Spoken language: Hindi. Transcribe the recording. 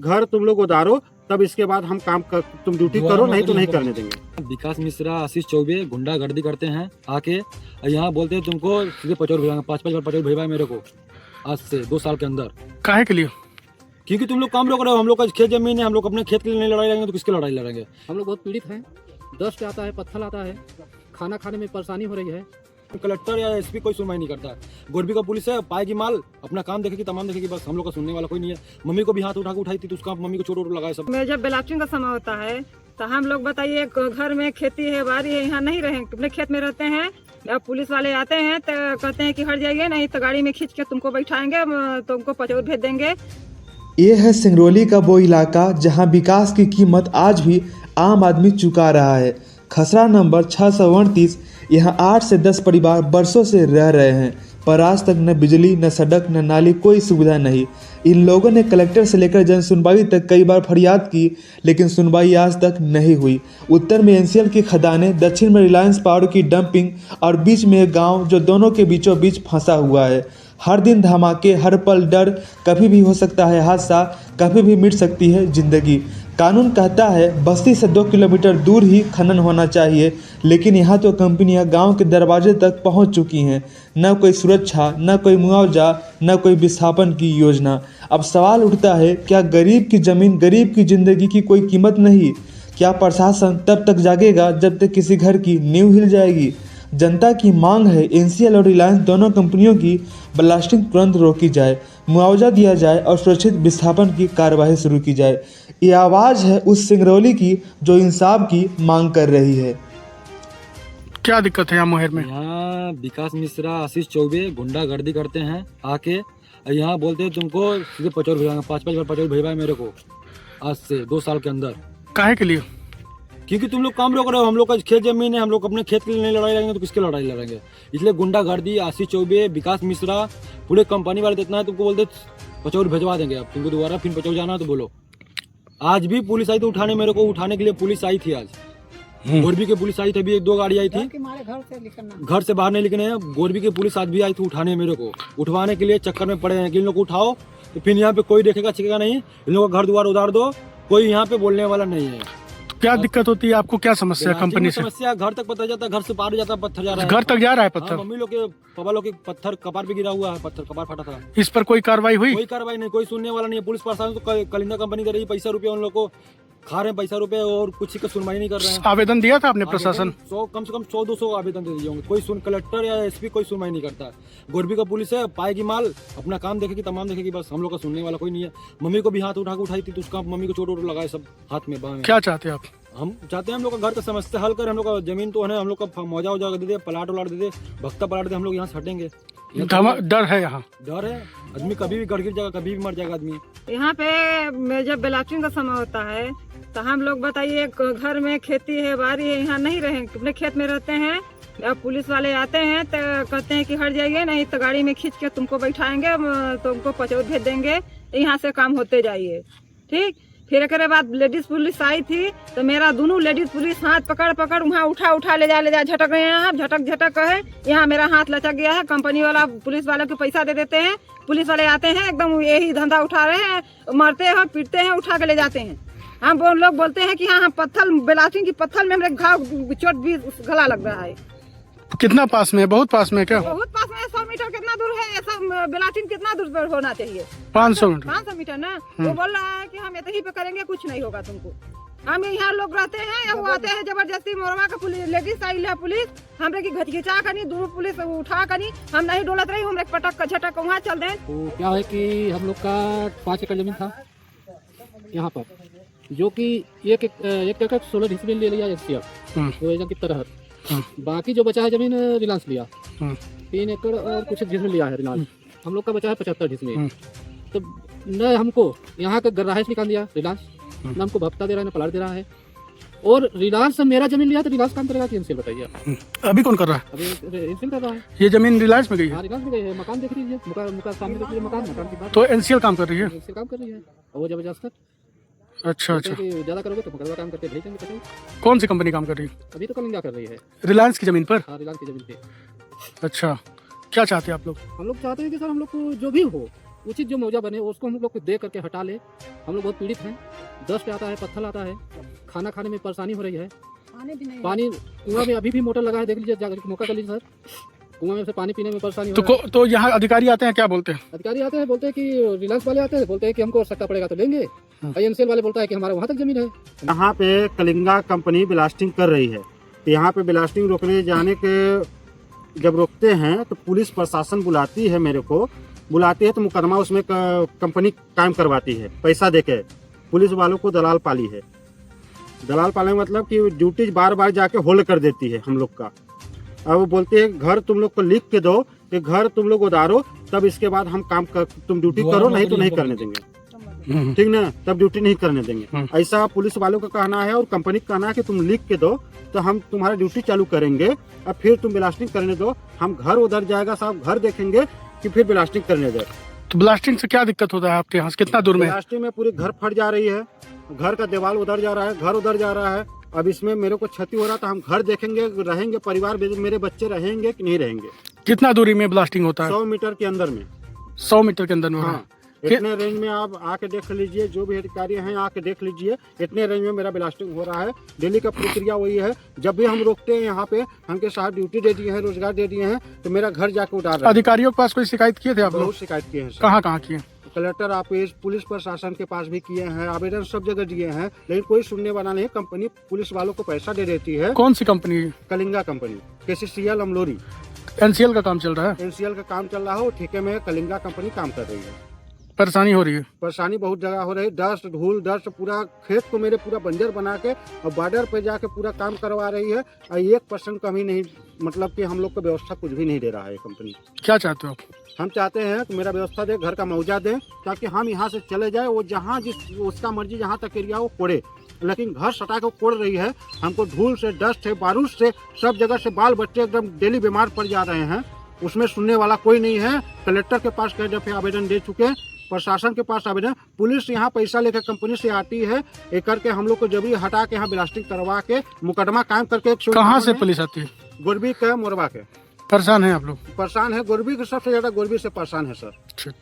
घर तुम लोग उतारो, तब इसके बाद हम काम कर, तुम ड्यूटी करो, नहीं तो नहीं करने देंगे। विकास मिश्रा, आशीष चौबे गुंडागर्दी करते हैं आके यहाँ बोलते हैं तुमको सीधे पचौर भेजा, 5-5 बार पचौर भेजवाए मेरे को आज से 2 साल के अंदर। काहे के लिए? क्योंकि तुम लोग काम रोक रहे हो, हम लोग का खेत जमीन है, हम लोग अपने खेत के लिए नहीं लड़ाई लड़ेंगे तो किसकी लड़ाई लड़ेंगे। हम लोग बहुत पीड़ित हैं, दस्त आता है, पत्थर आता है, खाना खाने में परेशानी हो रही है। कलेक्टर या एसपी कोई सुनवाई नहीं करता। गोरबी का पुलिस है, पाएगी माल, अपना काम देखेगी, तमाम देखेगी, बस हम लोग का सुनने वाला कोई नहीं है। मम्मी को भी हाथ उठा के उठाई थी तो उसका मम्मी को चोट वोट लगाए सब। में जब ब्लास्टिंग का समय होता है तो हम लोग बताइए, घर में खेती है, बाड़ी है, यहाँ नहीं रहेंगे, अपने खेत में रहते हैं। अब पुलिस वाले आते हैं तो कहते हैं कि हट जाइए, नहीं तो गाड़ी में खींच के तुमको बैठाएंगे, तुमको पचौर भेज देंगे। ये है सिंगरौली का वो इलाका जहां विकास की कीमत आज भी आम आदमी चुका रहा है। खसरा नंबर 638, यहाँ 8 से 10 परिवार बरसों से रह रहे हैं, पर आज तक न बिजली, न सड़क, न नाली, कोई सुविधा नहीं। इन लोगों ने कलेक्टर से लेकर जन सुनवाई तक कई बार फरियाद की, लेकिन सुनवाई आज तक नहीं हुई। उत्तर में एनसीएल की खदानें, दक्षिण में रिलायंस पावर की डंपिंग और बीच में एक गाँव जो दोनों के बीचों बीच फंसा हुआ है। हर दिन धमाके, हर पल डर, कभी भी हो सकता है हादसा, कभी भी मिट सकती है जिंदगी। कानून कहता है बस्ती से 2 किलोमीटर दूर ही खनन होना चाहिए, लेकिन यहाँ तो कंपनियाँ गांव के दरवाजे तक पहुँच चुकी हैं। न कोई सुरक्षा, न कोई मुआवजा, न कोई विस्थापन की योजना। अब सवाल उठता है, क्या गरीब की ज़मीन, गरीब की ज़िंदगी की कोई कीमत नहीं? क्या प्रशासन तब तक जागेगा जब तक किसी घर की नींव हिल जाएगी? जनता की मांग है एनसीएल और रिलायंस दोनों कंपनियों की ब्लास्टिंग तुरंत रोकी जाए, मुआवजा दिया जाए और सुरक्षित विस्थापन की कार्यवाही शुरू की जाए। ये आवाज़ है उस सिंगरौली की जो इंसाफ की मांग कर रही है। क्या दिक्कत है यहाँ मोहर में? यहाँ विकास मिश्रा, आशीष चौबे गुंडागर्दी करते हैं आके यहाँ बोलते हैं तुमको सीधे पचौर भेजा, 5-5 बार पचौर भेजवाए मेरे को आज से 2 साल के अंदर। काहे के लिए? क्योंकि तुम लोग काम रोक रहे हो, हम लोग का खेत जमीन है, हम लोग अपने खेत के लिए नहीं लड़ाई लड़ेंगे तो किसकी लड़ाई लड़ेंगे। इसलिए गुंडागर्दी, आशीष चौबे, विकास मिश्रा, पूरे कंपनी वाले इतना है, तुमको बोलते पचौर भिजवा देंगे। अब तुमको दोबारा फिर पचौर जाना है तो बोलो। आज भी पुलिस आई थी उठाने, मेरे को उठाने के लिए पुलिस आई थी। आज गोरबी की पुलिस आई थी, अभी 1-2 गाड़ी आई थी, घर से बाहर नहीं निकले। गोरबी की पुलिस आज भी आई थी उठाने, मेरे को उठवाने के लिए चक्कर में पड़े हैं कि इन लोग को उठाओ तो फिर यहाँ पे कोई देखेगा चिकेगा नहीं, इन लोगों का घर द्वार उतार दो, कोई यहाँ पे बोलने वाला नहीं है। क्या दिक्कत होती है आपको? क्या समस्या कंपनी से? समस्या घर तक पता जाता है, घर से पार हो जाता है, पत्थर जा रहा है, घर तक जा रहा है पत्थर। मम्मी लोग के, पापा लोग के पत्थर कपार पे गिरा हुआ है, पत्थर कपार फटा था। इस पर कोई कार्रवाई हुई? कोई कार्रवाई नहीं, कोई सुनने वाला नहीं है। पुलिस प्रशासन तो कलिंगा कंपनी दे रही है पैसा रुपया, उन लोग को खा रहे हैं पैसा रुपए और कुछ का सुनवाई नहीं कर रहे हैं। आवेदन दिया था आपने प्रशासन? कम से कम 100-200 आवेदन दे दिए होंगे, कोई कलेक्टर या एसपी कोई सुनवाई नहीं करता। गोरबी का पुलिस है, पाएगी माल, अपना काम देखेगी, तमाम देखेगी, बस हम लोग का सुनने वाला कोई नहीं है। मम्मी को भी हाथ उठा के उठाई थी तो उसका मम्मी को चोट वोट लगाए सब हाथ में, बाएं में। क्या चाहते हैं आप? हम चाहते हैं हम लोग का घर का समस्या हल कर, हम लोग का जमीन तो है, हम लोग का मौजा उजा दे दे, प्लाट उलाट दे दे, भक्ता प्लाट दे, हम लोग यहाँ से हटेंगे। डर है यहाँ? डर है, आदमी कभी भी गड़ गिर जाएगा, कभी भी मर जाएगा आदमी। यहाँ पे जब ब्लास्टिंग का समय होता है तो हम लोग बताइए, घर में खेती है, बाड़ी है, यहाँ नहीं रहेंगे, अपने खेत में रहते हैं। अब पुलिस वाले आते हैं तो कहते हैं कि हट जाइए, नहीं तो गाड़ी में खींच के तुमको बैठाएंगे, तुमको पचौर भेज देंगे, यहाँ से काम होते जाइए। ठीक, फिर एक बाद लेडीज पुलिस आई थी तो मेरा दोनों लेडीज पुलिस हाथ पकड़ पकड़ वहाँ उठा ले जा झटक रहे हैं, झटक है, यहाँ मेरा हाथ लचक गया है। कंपनी वाला पुलिस वालों को पैसा दे देते हैं, पुलिस वाले आते हैं, एकदम यही धंधा उठा रहे हैं, मारते हैं, पीटते हैं, उठा के ले जाते हैं। हम लोग बोलते हैं कि हाँ पत्थर, ब्लास्टिंग की पत्थर में मेरे घाव चोट भी गला लग रहा है। कितना पास में है? बहुत पास में? क्या बहुत पास में है? 100 मीटर कितना दूर है? ये सब ब्लास्टिंग कितना दूर पर होना चाहिए? 500 मीटर। 500 मीटर ना। वो बोल रहा है कि हम यहीं पे करेंगे, कुछ नहीं होगा तुमको। हम यहाँ लोग रहते हैं, वो आते हैं जबरदस्ती, मोरवा का पुलिस, लेडीज आई है पुलिस, हमरे की घिचा कनी, दोनों पुलिस उठा कनी, हम नहीं डोलत रही, हमरे पटक झटक वहाँ चल दें। तो क्या है कि हम लोग का 5 एकड़ जमीन था यहाँ पर, जो कि एक एकड़ 16 डिसमिल ले लिया एनसीएल 2000 की तरह। बाकी जो बचा है जमीन रिलायंस लिया, 3 एकड़ और कुछ डिसमिल लिया है रिलायंस। हम लोग का बचा है 75 डिसमिल। तो न हमको यहाँ का रहायश निकाल दिया रिलायंस, न हमको भत्ता दे रहा है, न प्लाट दे रहा है। और रिलायंस से मेरा जमीन लिया तो रिलायंस काम करेगा कि एनसीएल? बताइए। अभी कौन कर रहा है? अभी एनसीएल कर रहा है। ये जमीन रिलायंस में गई है? हाँ, रिलायंस में गई है। मकान देख लीजिए, मकान सामने देख लीजिए, मकान की बात। तो एनसीएल काम कर रही है? एनसीएल काम कर रही है और वो जबरदस्त। अच्छा। ज्यादा करोगे तो मकरवा काम करके भेजेंगे। कौन सी कंपनी काम कर रही है? अभी तो कलिंगा कर रही है। रिलायंस की जमीन पर? हाँ, रिलायंस की जमीन पे। अच्छा, क्या चाहते हैं आप लोग? हम लोग चाहते हैं कि सर हम लोग को जो भी हो उचित जो मौजा बने उसको हम लोग को दे करके हटा ले। हम लोग बहुत पीड़ित हैं, दस्त आता है, पत्थर आता है, खाना खाने में परेशानी हो रही है। पानी कुआं में अभी भी मोटर लगा है, देख लीजिए, जाकर मौका कर लीजिए सर, कुआं में से पानी पीने में परेशानी हो रही है। तो यहाँ अधिकारी आते हैं, क्या बोलते हैं? अधिकारी आते हैं, बोलते हैं कि रिलायंस वाले आते हैं, बोलते हैं कि हमको आवश्यकता पड़ेगा तो लेंगे। INCL वाले बोलता है कि हमारे वहाँ तक जमीन है। यहाँ पे कलिंगा कंपनी ब्लास्टिंग कर रही है, तो यहाँ पे ब्लास्टिंग रोकने जाने के जब रोकते हैं तो पुलिस प्रशासन बुलाती है, मेरे को बुलाती है, तो मुकदमा उसमें कंपनी कायम करवाती है पैसा देके। पुलिस वालों को दलाल पाली है। दलाल पाले मतलब कि ड्यूटी बार बार जाके होल्ड कर देती है हम लोग का। अब वो बोलते हैं घर तुम लोग को लिख के दो कि घर तुम लोग उधारो, तब इसके बाद हम तुम ड्यूटी करो, नहीं तो नहीं करने देंगे, ठीक ना, तब ड्यूटी नहीं करने देंगे। ऐसा पुलिस वालों का कहना है और कंपनी का कहना है कि तुम लिख के दो तो हम तुम्हारा ड्यूटी चालू करेंगे, अब फिर तुम ब्लास्टिंग करने दो, हम घर उधर जाएगा, साहब घर देखेंगे कि फिर ब्लास्टिंग करने दे। तो ब्लास्टिंग से क्या दिक्कत होता है आपके यहाँ से? कितना दूर में है? ब्लास्टिंग में पूरी घर फट जा रही है, घर का दीवार उधर जा रहा है, घर उधर जा रहा है। अब इसमें मेरे को क्षति हो रहा, तो हम घर देखेंगे, रहेंगे, परिवार मेरे बच्चे रहेंगे कि नहीं रहेंगे। कितना दूरी में ब्लास्टिंग होता है? 100 मीटर के अंदर में। 100 मीटर के अंदर में? हाँ, इतने रेंज में आप आके देख लीजिए, जो भी अधिकारी हैं आके देख लीजिए, इतने रेंज में मेरा ब्लास्टिंग हो रहा है। डेली का प्रक्रिया वही है, जब भी हम रोकते हैं यहाँ पे, हमके साथ ड्यूटी दे दिए हैं, रोजगार दे दिए हैं, तो मेरा घर जाके उतार रहे हैं। अधिकारियों के पास कोई शिकायत किए थे आप लोग? बहुत शिकायत किए हैं सर। कहाँ किए? कलेक्टर ऑफिस, पुलिस प्रशासन के पास भी किए हैं, आवेदन सब जगह दिए हैं, लेकिन कोई सुनने वाला नहीं। कंपनी पुलिस वालों को पैसा दे देती है। कौन सी company? Kalinga company, KCCL Amlori. NCL का काम चल रहा है? NCL का काम चल रहा है, ठेके में कलिंगा कंपनी काम कर रही है। परेशानी हो रही है? परेशानी बहुत जगह हो रही है, डस्ट धूल डस्ट, पूरा खेत को मेरे पूरा बंजर बना के और बॉर्डर पे जाके पूरा काम करवा रही है। और 1% कमी नहीं, मतलब कि हम लोग को व्यवस्था कुछ भी नहीं दे रहा है कंपनी। क्या चाहते हो आप? हम चाहते हैं कि मेरा व्यवस्था दे, घर का मुआवजा दे, ताकि हम यहाँ से चले जाए। वो जहाँ जिस उसका मर्जी जहाँ तक एरिया वो कोड़े, लेकिन घर सटा के कोड़ रही है। हमको धूल से, डस्ट से, बारूद से, सब जगह से बाल बच्चे एकदम डेली बीमार पड़ जा रहे हैं। उसमें सुनने वाला कोई नहीं है। कलेक्टर के पास कई दफे आवेदन दे चुके हैं, प्रशासन के पास आवेदन, पुलिस यहाँ पैसा लेकर कंपनी से आती है, एक करके हम लोग को जब भी हटा के यहाँ ब्लास्टिंग करवा के मुकदमा कायम करके। कहाँ से पुलिस आती है? गोरबी के, मोरबा के। परेशान है आप लोग? परेशान है, गोरबी के, सबसे ज्यादा गोरबी से परेशान है सर। ठीक।